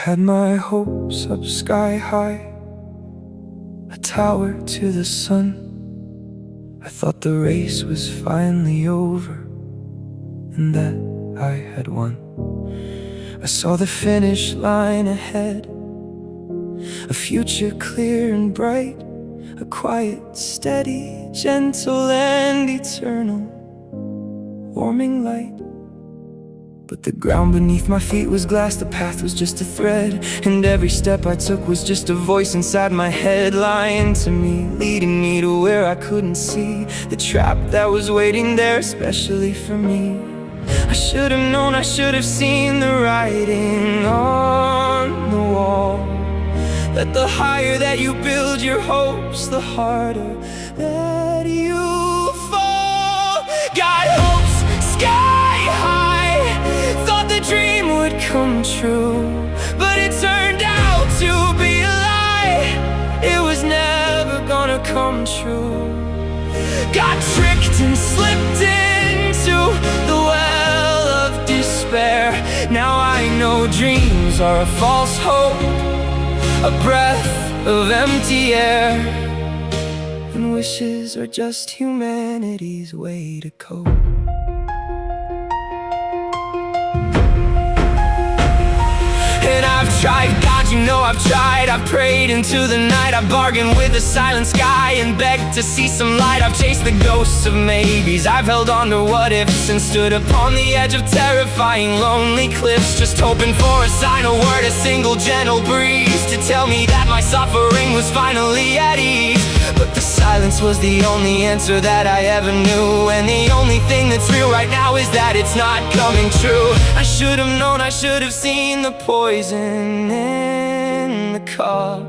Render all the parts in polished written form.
had my hopes up sky high, a tower to the sun. I thought the race was finally over and that I had won. I saw the finish line ahead, a future clear and bright, a quiet, steady, gentle and eternal, warming light. But the ground beneath my feet was glass, the path was just a thread, and every step I took was just a voice inside my head, lying to me, leading me to where I couldn't see, the trap that was waiting there especially for me. I should have known, I should have seen the writing on the wall, that the higher that you build your hopes, the harder that you fall. Got hopes sky high, thought the dream would come true, but it turned out to be a lie. It was never gonna come true. Got tricked and slipped into the well of despair. Now I know dreams are a false hope, a breath of empty air, and wishes are just humanity's way to cope. And I've tried, God, you know I've tried. I've prayed into the night, I've bargained with the silent sky and begged to see some light. I've chased the ghosts of maybes, I've held on to what ifs, and stood upon the edge of terrifying lonely cliffs, just hoping for a sign, a word, a single gentle breeze to tell me that my suffering was finally at ease. But the silence was the only answer that I ever knew, and the only thing that's real right now is that it's not coming true. I should have known, I should have seen the poison in the cup,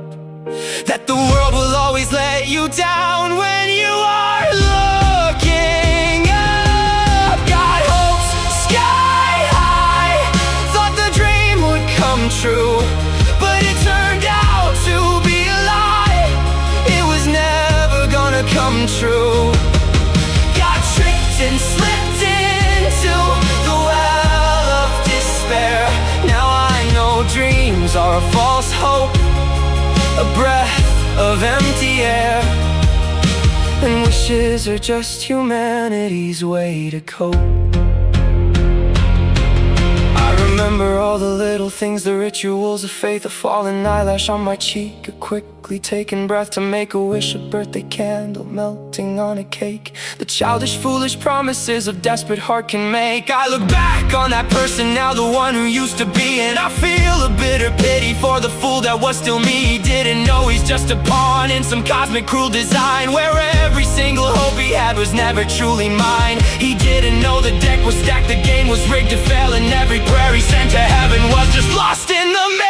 that the world will always let you down when you are looking up. Got hopes sky high, thought the dream would come true, but it turned out to be a lie. It was never gonna come true. Got tricked and slipped into the well of despair. Now I know dreams are a false hope, a breath of empty air, and wishes are just humanity's way to cope. I remember all the little things, the rituals of faith, a fallen eyelash on my cheek, a quickly taken breath to make a wish, a birthday candle melting on a cake, the childish, foolish promises a desperate heart can make. I look back on that person now, the one who used to be, and I feel a bitter pity for the fool that was still me. He didn't know he's just a pawn in some cosmic cruel design, where every single hope he had was never truly mine. He didn't know the deck was stacked, the game was rigged to fail, and every prayer he sent to heaven was just lost in the mail.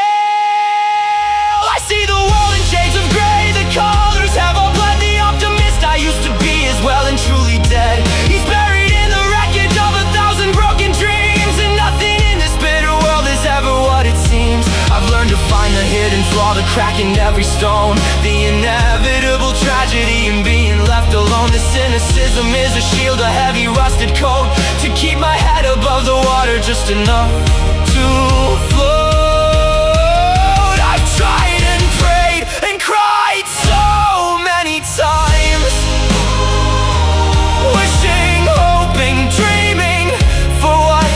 I see the world in shades of gray, the colors have all bled. The optimist I used to be is well and truly dead. He's buried in the wreckage of 1,000 broken dreams, and nothing in this bitter world is ever what it seems. I've learned to find the hidden flaw, the crack in every stone, the inevitable tragedy in being left alone. The cynicism is a shield, a heavy rusted coat, to keep my head above the water just enough to float. I've tried and prayed and cried so many times, wishing, hoping, dreaming for what?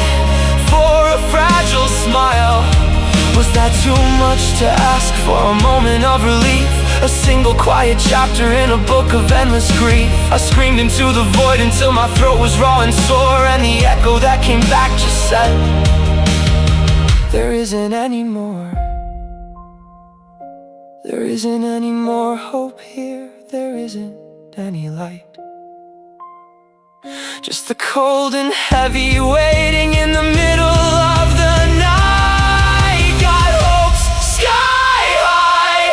For a fragile smile. Was that too much to ask for a moment of relief? A single quiet chapter in a book of endless grief. I screamed into the void until my throat was raw and sore, and the echo that came back just said, there isn't any more. There isn't any more hope here. There isn't any light. Just the cold and heavy waiting in the middle of the night. Got hopes sky high,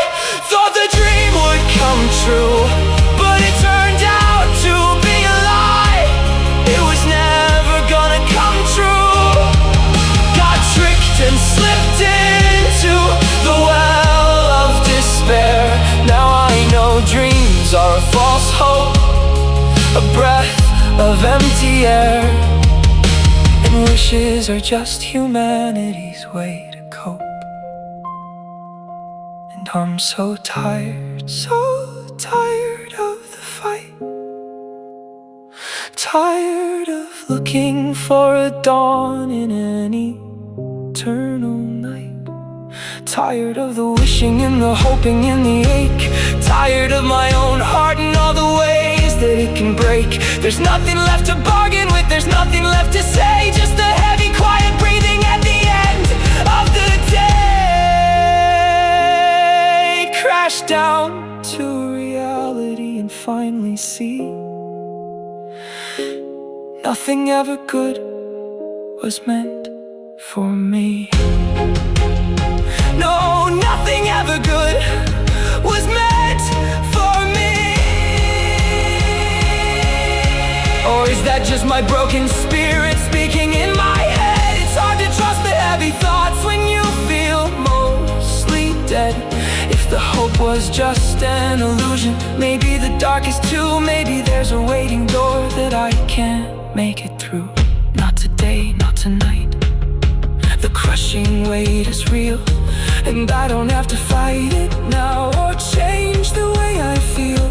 thought the dream would come true, but it turned out to be a lie. It was never gonna come true. Got tricked and slipped into the well of despair. Now I know dreams are a false hope, a breath of empty air, and wishes are just humanity's way to cope. I'm so tired of the fight. Tired of looking for a dawn in an eternal night. Tired of the wishing and the hoping and the ache. Tired of my own heart and all the ways that it can break. There's nothing left to bargain with, there's nothing left to say. Just a heavy, quiet breathing at the end of the day. Crash down to reality and finally see nothing ever good was meant for me. No, nothing ever good was meant for me. Or is that just my broken spirit speaking in my head? It's hard to trust the heavy thoughts when you feel mostly dead. If the hope was just an illusion, maybe the darkest too. Maybe there's a waiting door that I can't make it through. Not today, not tonight. The crushing weight is real, and I don't have to fight it now or change the way I feel.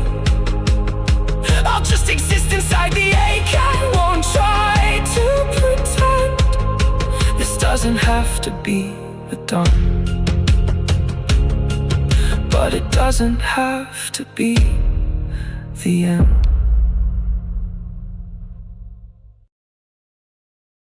I'll just exist inside the ache. I won't try to pretend. This doesn't have to be the dawn, but it doesn't have to be the end.